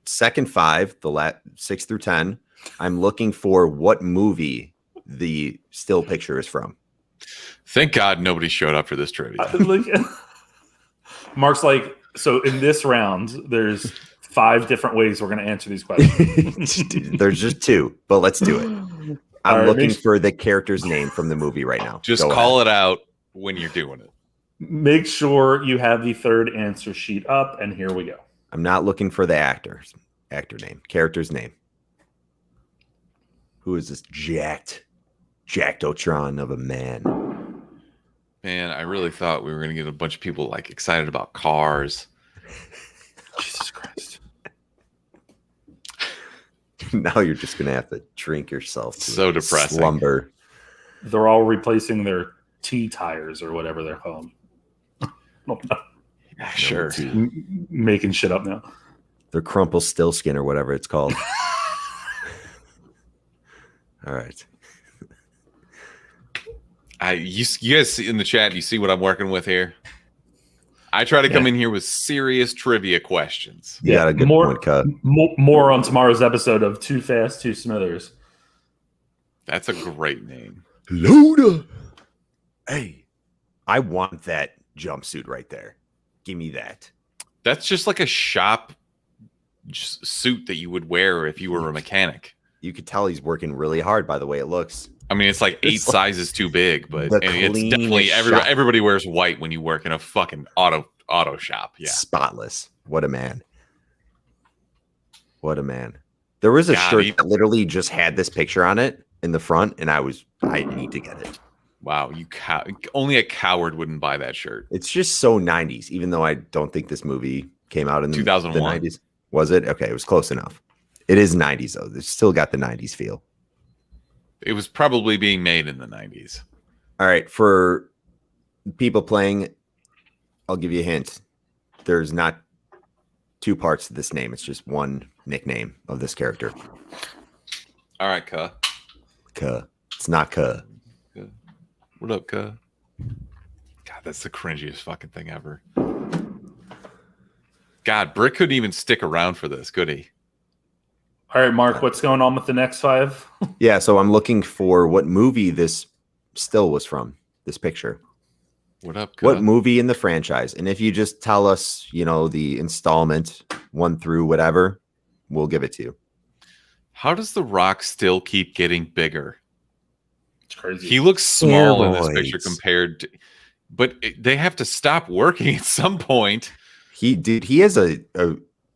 Second 5, the 6 through 10, I'm looking for what movie the still picture is from. Thank God nobody showed up for this trivia. Mark's like, so in this round, there's 5 different ways we're going to answer these questions. There's just 2, but let's do it. I'm looking for the character's name from the movie right now. Just call it out when you're doing it. Make sure you have the third answer sheet up, and here we go. I'm not looking for the actor name, character's name. Who is this jacked Otron of a man? Man, I really thought we were going to get a bunch of people like excited about cars. Jesus Christ. Now you're just going to have to drink yourself to so depressing. Slumber. They're all replacing their T tires or whatever they're called. Yeah, sure. Making shit up now. They're crumple still skin or whatever it's called. All right. You guys see in the chat, you see what I'm working with here? I try to come in here with serious trivia questions. You got a good point, Cut. More on tomorrow's episode of Too Fast, Too Smithers. That's a great name. Loda. Hey, I want that jumpsuit right there. Give me that. That's just like a shop suit that you would wear if you were a mechanic. You could tell he's working really hard by the way it looks. I mean, it's like 8 sizes too big, but it's definitely everybody wears white when you work in a fucking auto shop. Yeah, spotless. What a man. What a man. There was a shirt that literally just had this picture on it in the front, and I need to get it. Wow, only a coward wouldn't buy that shirt. It's just so 90s, even though I don't think this movie came out in 2001. the 90s. Was it? Okay, it was close enough. It is 90s though. It's still got the 90s feel. It was probably being made in the 90s. All right, for people playing, I'll give you a hint. There's not 2 parts to this name. It's just one nickname of this character. All right, Kuh. Kuh. It's not Kuh. What up, Kuh? God, that's the cringiest fucking thing ever. God, Brick couldn't even stick around for this, could he? All right, Mark, what's going on with the next 5? Yeah, so I'm looking for what movie this still was from, this picture. What up, Kuh? What movie in the franchise? And if you just tell us, the installment 1 through whatever, we'll give it to you. How does The Rock still keep getting bigger? It's crazy. He looks small in this picture compared to, but they have to stop working at some point. He has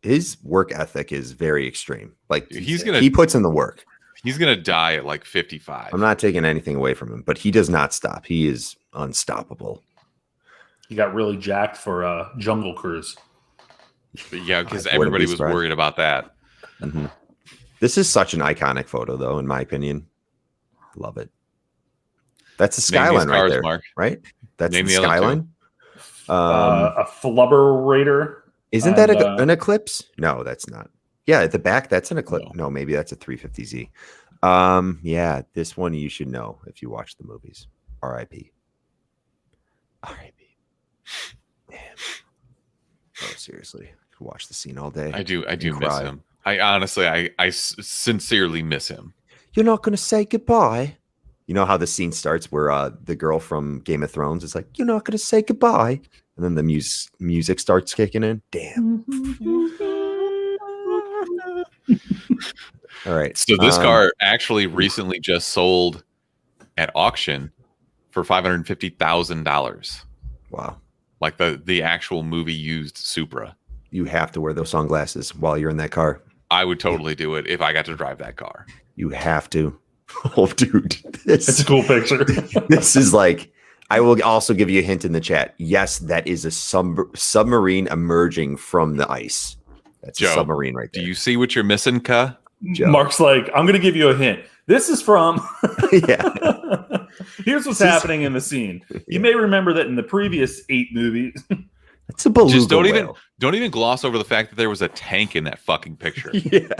his work ethic is very extreme. Like he puts in the work. He's gonna die at like 55. I'm not taking anything away from him, but he does not stop. He is unstoppable. He got really jacked for Jungle Cruise. Yeah, because everybody was worried about that. Mm-hmm. This is such an iconic photo, though, in my opinion. Love it. That's the skyline right there, Mark. Right? That's the skyline. A flubberator. Isn't that an eclipse? No, that's not. Yeah, at the back, that's an eclipse. No, maybe that's a 350Z. Yeah, this one you should know if you watch the movies. R.I.P. R.I.P. Damn. Oh, seriously. I could watch the scene all day. I do miss him. I sincerely miss him. You're not going to say goodbye? You know how the scene starts where the girl from Game of Thrones is like, you're not going to say goodbye? And then the music starts kicking in. Damn. All right. So this car actually recently just sold at auction for $550,000. Wow. Like the actual movie used Supra. You have to wear those sunglasses while you're in that car. I would totally do it if I got to drive that car. You have to. Oh, dude. It's a cool picture. This is like, I will also give you a hint in the chat. Yes, that is a submarine emerging from the ice. That's Joe, a submarine right there. Do you see what you're missing, Ka? Mark's like, I'm going to give you a hint. This is from... Yeah. Here's what's happening in the scene. You may remember that in the previous 8 movies... It's a beluga Just don't whale. even gloss over the fact that there was a tank in that fucking picture. Yeah.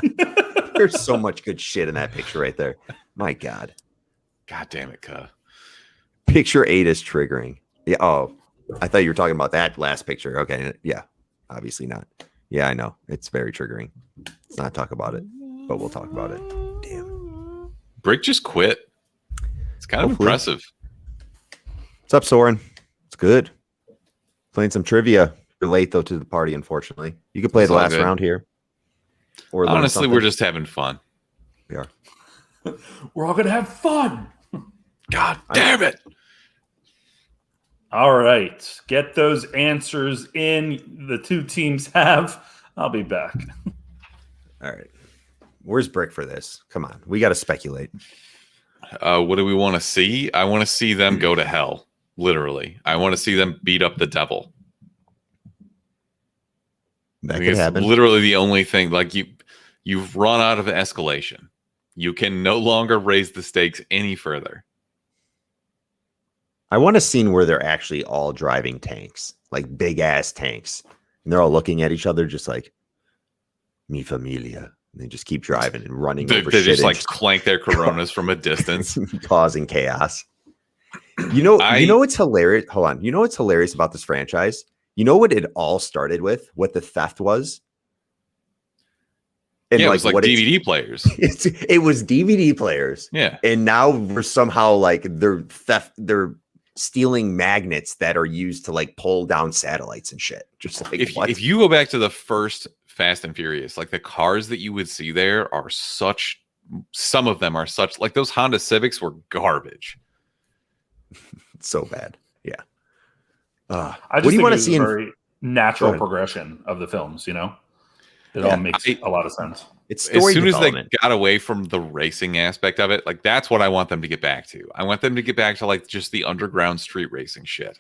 There's so much good shit in that picture right there. My God. God damn it, Ka. Picture 8 is triggering. Yeah. Oh, I thought you were talking about that last picture. Okay. Yeah. Obviously not. Yeah, I know. It's very triggering. Let's not talk about it, but we'll talk about it. Damn. Brick just quit. It's kind of impressive. What's up, Soren? It's good. Playing some trivia. You're late, though, to the party, unfortunately. You could play the last round here. Or honestly, we're just having fun. We are. We're all going to have fun. God damn it. All right. Get those answers in. The two teams have. I'll be back. All right. Where's Brick for this? Come on. We got to speculate. What do we want to see? I want to see them go to hell. Literally. I want to see them beat up the devil. That could happen. Literally the only thing. Like you've run out of escalation. You can no longer raise the stakes any further. I want a scene where they're actually all driving tanks, like big ass tanks, and they're all looking at each other, just like "Mi familia." And they just keep driving and running over they shit. Just like clank their Coronas from a distance, causing chaos. You know what's hilarious? Hold on. You know what's hilarious about this franchise? You know what it all started with? What the theft was? And it was like DVD players. It was DVD players. Yeah. And now we're somehow like they're stealing magnets that are used to like pull down satellites and shit. Just like if you go back to the first Fast and Furious, like the cars that you would see there are some of them are such, like those Honda Civics were garbage. So bad. Yeah. I just what do you want to see in very natural progression of the films, you know? It all makes a lot of sense. It's story as soon development. As they got away from the racing aspect of it, like that's what I want them to get back to. I want them to get back to like just the underground street racing shit.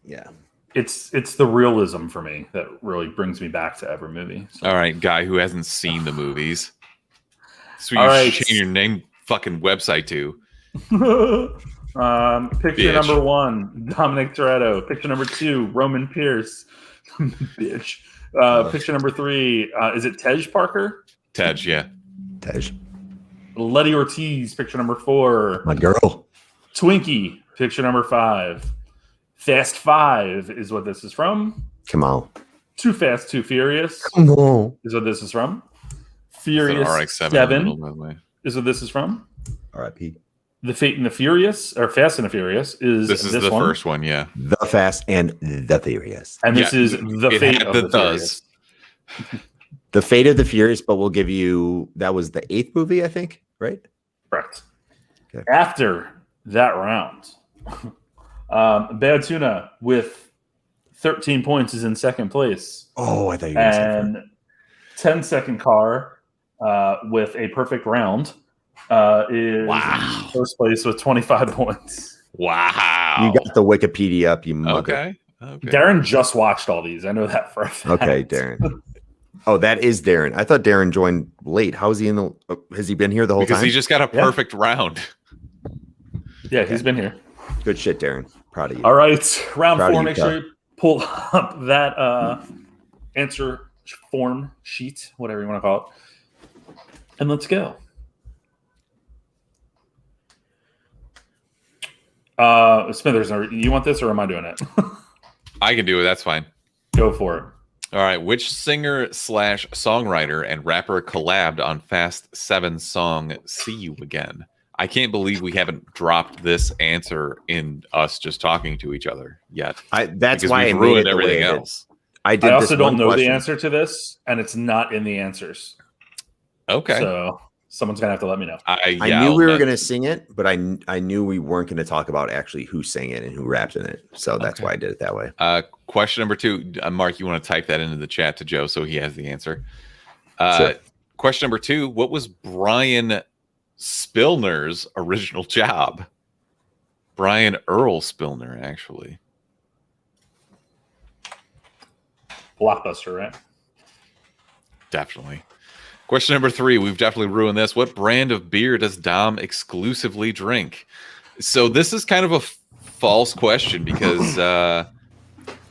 Yeah. It's the realism for me that really brings me back to every movie. So. All right, guy who hasn't seen the movies. So you change your name fucking website to. Picture number 1, Dominic Toretto. Picture number 2, Roman Pierce. Bitch. Picture number 3, is it Tej Parker? Tej, yeah. Tej. Letty Ortiz, picture number 4. My girl. Twinkie, picture number 5. Fast 5 is what this is from. Come on. Too Fast, Too Furious. Come on. Is what this is from. Furious RX-7 7 is what this is from. R.I.P. The Fate and the Furious, or Fast and the Furious, is this the one. First one, yeah. The Fast and the Furious. And this is the Fate of the Furious. The Fate of the Furious, but we'll give you, that was the 8th movie, I think, right? Correct. Okay. After that round, Bad Tuna with 13 points is in second place. Oh, I thought you were going to say 10-second car with a perfect round is in first place with 25 points. Wow. You got the Wikipedia up, you mother. Okay. Darren just watched all these. I know that for a fact. Okay, Darren. Oh, that is Darren. I thought Darren joined late. How is he in the? Has he been here the whole time? Because he just got a perfect round. Yeah, he's been here. Good shit, Darren. Proud of you. All right, round 4. Make sure you pull up that answer form sheet, whatever you want to call it, and let's go. Smithers, you want this or am I doing it? I can do it. That's fine. Go for it. All right. Which singer / songwriter and rapper collabed on Fast 7's song "See You Again"? I can't believe we haven't dropped this answer in us just talking to each other yet. That's why I ruined everything else. I also don't know the answer to this, and it's not in the answers. Okay. So someone's gonna have to let me know. I knew we were gonna sing it, but I knew we weren't gonna talk about actually who sang it and who rapped in it. So that's why I did it that way. Question number 2, Mark. You want to type that into the chat to Joe so he has the answer. Sure. Question number 2. What was Brian Spillner's original job? Brian Earl Spillner, actually. Blockbuster, right? Definitely. Question number 3. We've definitely ruined this. What brand of beer does Dom exclusively drink? So this is kind of a false question because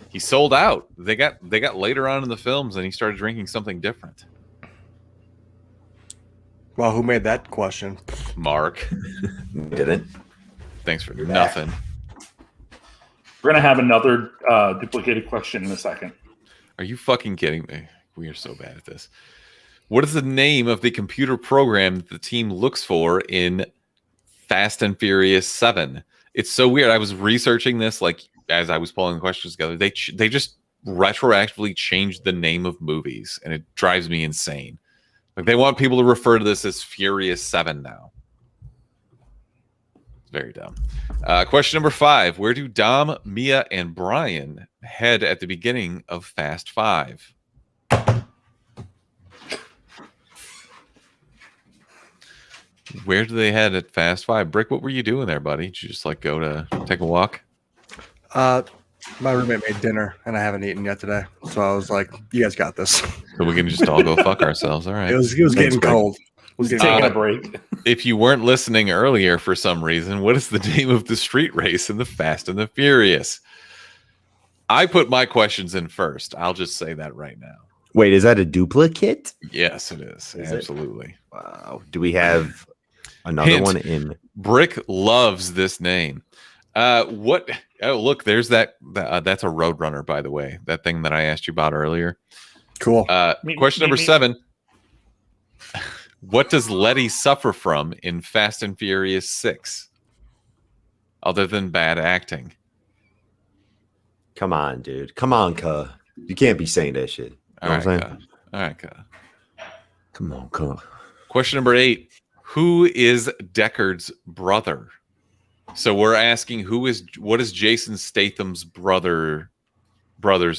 he sold out. They got later on in the films and he started drinking something different. Well, who made that question? Mark. Didn't. Thanks for nothing. We're going to have another duplicated question in a second. Are you fucking kidding me? We are so bad at this. What is the name of the computer program that the team looks for in Fast and Furious 7? It's so weird. I was researching this like as I was pulling the questions together. They just retroactively changed the name of movies, and it drives me insane. Like they want people to refer to this as Furious 7 now. It's very dumb. Question number 5. Where do Dom, Mia, and Brian head at the beginning of Fast 5? Where do they head at Fast 5? Brick, what were you doing there, buddy? Did you just like go to take a walk? My roommate made dinner, and I haven't eaten yet today. So I was like, "You guys got this." So we can just all go fuck ourselves. All right. It was getting cold. It was getting Taking a cold. break. If you weren't listening earlier for some reason, what is the name of the street race in the Fast and the Furious? I put my questions in first. I'll just say that right now. Wait, is that a duplicate? Yes, it is. Is Absolutely. It? Wow. Do we have another Hint. one in? Brick loves this name. What? Oh, look, there's that. That's a Roadrunner, by the way. That thing that I asked you about earlier. Cool. Question number 7. What does Letty suffer from in Fast and Furious 6? Other than bad acting. Come on, dude. Come on, cuh. You can't be saying that shit. All right, All right, Come on, cuh. Question number 8. Who is Deckard's brother? So we're asking what is Jason Statham's brother's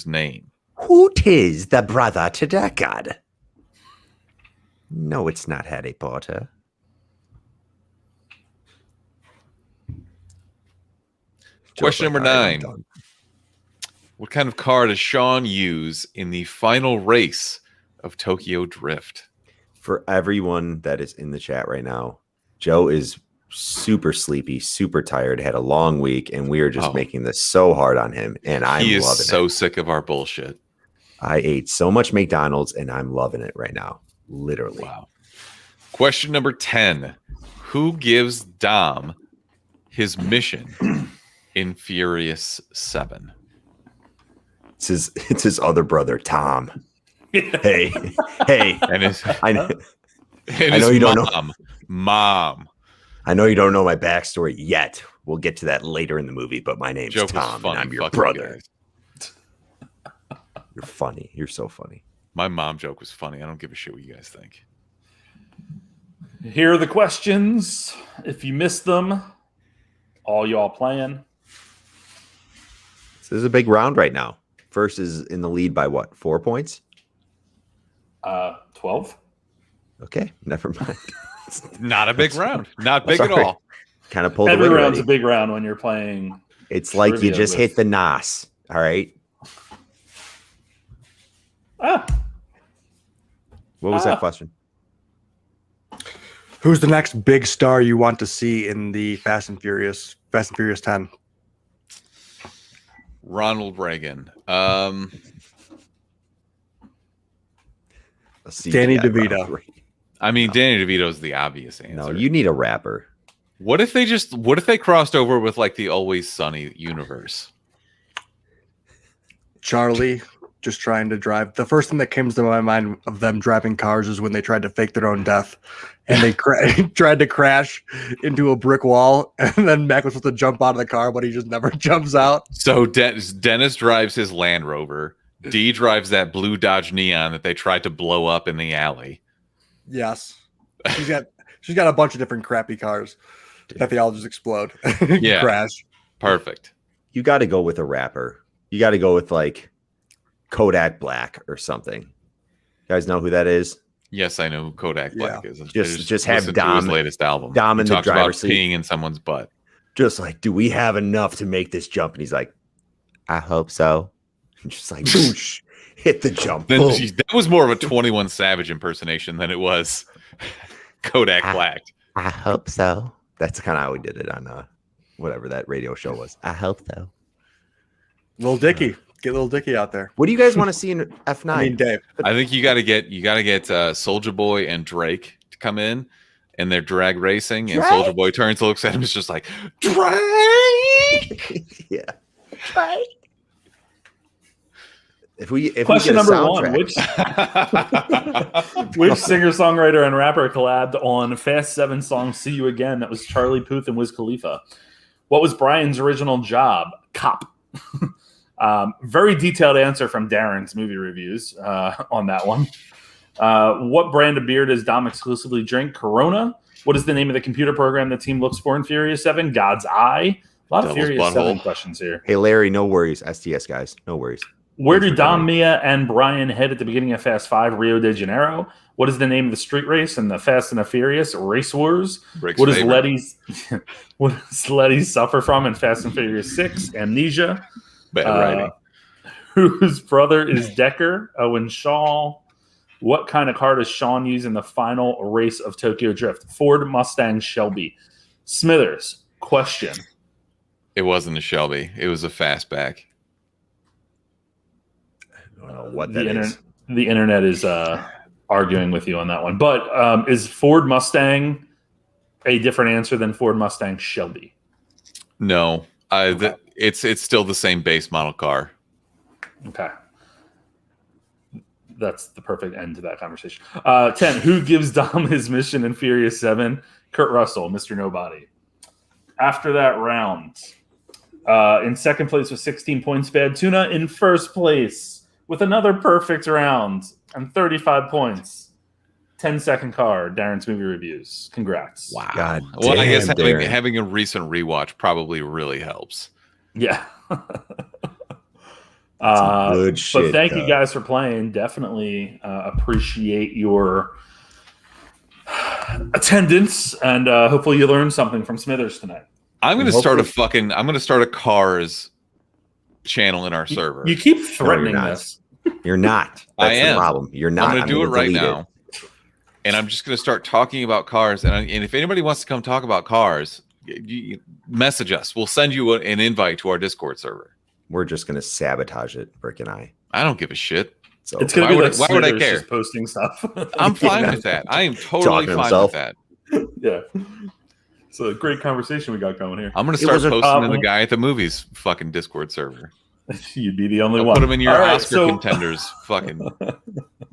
name? Who 'tis the brother to Deckard? No, it's not Harry Potter. Question number All right, 9. I'm done. What kind of car does Sean use in the final race of Tokyo Drift? For everyone that is in the chat right now, Joe is super sleepy, super tired, had a long week, and we are just making this so hard on him. And I'm He is loving so it. sick of our bullshit. I ate so much McDonald's, and I'm loving it right now. Literally. Wow. Question number 10. Who gives Dom his mission in Furious 7? It's his other brother, Tom. Hey. And his, I know, and I know his you don't know. Mom. I know you don't know my backstory yet. We'll get to that later in the movie, but my name's Joke was Tom, and funny, I'm your fucking brother. guys. You're funny. You're so funny. My mom joke was funny. I don't give a shit what you guys think. Here are the questions. If you missed them, all y'all playing. This is a big round right now. First is in the lead by what? 4 points? 12. Okay, never mind. Not a big round. Not big at Sorry. all. Kind of pulled Every away round's already. a big round when you're playing. It's like you trivia just with- hit the NOS. All right. What was that question? Who's the next big star you want to see in the Fast and Furious 10? Ronald Reagan. A Danny CGI DeVito. robbery. I mean, Danny DeVito is the obvious answer. No, you need a rapper. What if they crossed over with like the Always Sunny universe? Charlie just trying to drive. The first thing that came to my mind of them driving cars is when they tried to fake their own death, and they tried to crash into a brick wall, and then Mac was supposed to jump out of the car, but he just never jumps out. So Dennis drives his Land Rover. D drives that blue Dodge Neon that they tried to blow up in the alley. Yes, she's got a bunch of different crappy cars that they all just explode. Yeah. Crash. Perfect. You got to go with a rapper. You got to go with like Kodak Black or something. You guys know who that is? Yes, I know who Kodak Black is. I Just have listened to Dom- his latest album. Dom He in the talks about driver's seat. peeing in someone's butt. Just like, do we have enough to make this jump? And he's like, I hope so. And just like, boosh, hit the jump. Then Boom. that was more of a 21 Savage impersonation than it was Kodak Black. I hope so. That's kind of how we did it on whatever that radio show was. I hope so. Little Dicky. Get Little Dicky out there. What do you guys want to see in F9? I mean, Dave. I think you got to get Soldier Boy and Drake to come in, and they're drag racing, and Drake? Soldier Boy turns, looks at him, is just like Drake. Yeah. Question get a number one: soundtrack- which singer, songwriter, and rapper collabed on Fast 7 song "See You Again"? That was Charlie Puth and Wiz Khalifa. What was Brian's original job? Cop. Very detailed answer from Darren's movie reviews on that one. What brand of beer does Dom exclusively drink? Corona. What is the name of the computer program the team looks for in Furious 7? God's Eye. A lot of Furious 7 questions here. Hey, Larry, no worries. STS, guys. No worries. Where do Dom, Mia, and Brian head at the beginning of Fast 5, Rio de Janeiro? What is the name of the street race in the Fast and the Furious? Race Wars. What does Letty suffer from in Fast and Furious 6? Amnesia. Bad writing. Whose brother is Decker? Owen Shaw. What kind of car does Sean use in the final race of Tokyo Drift? Ford Mustang Shelby. Smithers, question. It wasn't a Shelby. It was a fastback. I don't know what that is. The internet is arguing with you on that one. But is Ford Mustang a different answer than Ford Mustang Shelby? No. It's still the same base model car. Okay. That's the perfect end to that conversation. 10. Who gives Dom his mission in Furious 7? Kurt Russell, Mr. Nobody. After that round, in second place with 16 points, Bad Tuna. In first place with another perfect round and 35 points. 10-second car, Darren's movie reviews. Congrats. Wow. God Well, I guess damn, having a recent rewatch probably really helps. Yeah. Good shit, but thank you guys for playing. Definitely appreciate your attendance, and hopefully you learned something from Smithers tonight. I'm going to start a Cars channel in our server. You keep threatening this. You're not. That's I am. the problem. You're not. I'm going to do it right delete now. And I'm just going to start talking about cars. And if anybody wants to come talk about cars, you message us. We'll send you an invite to our Discord server. We're just going to sabotage it, Brick and I. I don't give a shit. So It's going to be like why would I Smithers care? just posting stuff. I'm fine with that. I am totally Talking to fine himself. with that. Yeah. It's a great conversation we got going here. I'm going to start was a- posting to the guy at the movies fucking Discord server. You'd be the only I'll one. put him in your All right, Oscar contenders fucking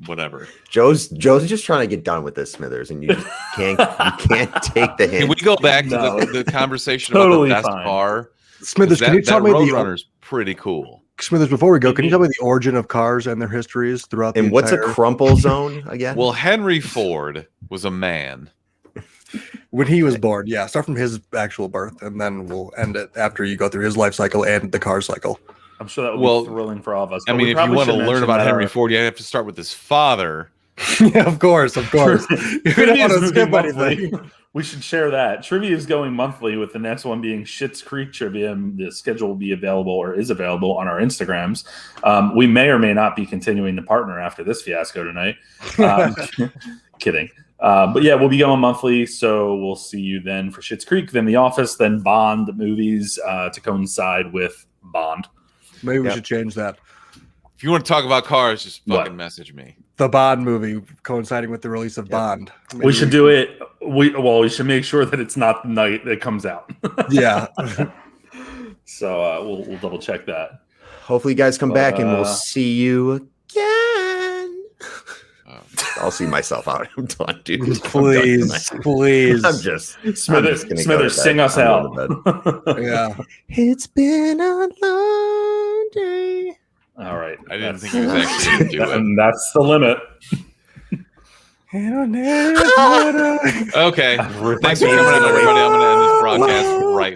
whatever. Joe's just trying to get done with this, Smithers, and you can't take the hint. Can we go back to No. the conversation Totally about the best fine. car? Smithers, can you tell me Roadrunner's pretty cool. Smithers, before we go, can you tell me the origin of cars and their histories throughout the And what's a entire... crumple zone again? Well, Henry Ford was a man. When he was born, yeah. Start from his actual birth, and then we'll end it after you go through his life cycle and the car cycle. I'm sure that would be thrilling for all of us. I but mean, we if you probably want to should learn mention about that Henry Ford, you have to start with his father. Yeah, of course. You don't want to skip anything. We should share that. Trivia is going monthly, with the next one being Schitt's Creek trivia. And the schedule will be available, or is available, on our Instagrams. We may or may not be continuing to partner after this fiasco tonight. Kidding. But yeah, we'll be going monthly, so we'll see you then for Schitt's Creek, then The Office, then Bond movies to coincide with Bond. Maybe we should change that. If you want to talk about cars, just fucking message me. The Bond movie coinciding with the release of Bond. Maybe We should do it. We should make sure that it's not the night that it comes out. Yeah. So we'll double check that. Hopefully you guys come back and we'll see you again. I'll see myself out. I'm done, dude. Please. I'm just Smithers, gonna go to bed. sing us I'm out. going to bed. Yeah. It's been a long day. All right. I didn't think he was actually going to do it. And that's the limit. Okay. Thanks for coming in, everybody. I'm going to end this broadcast right now.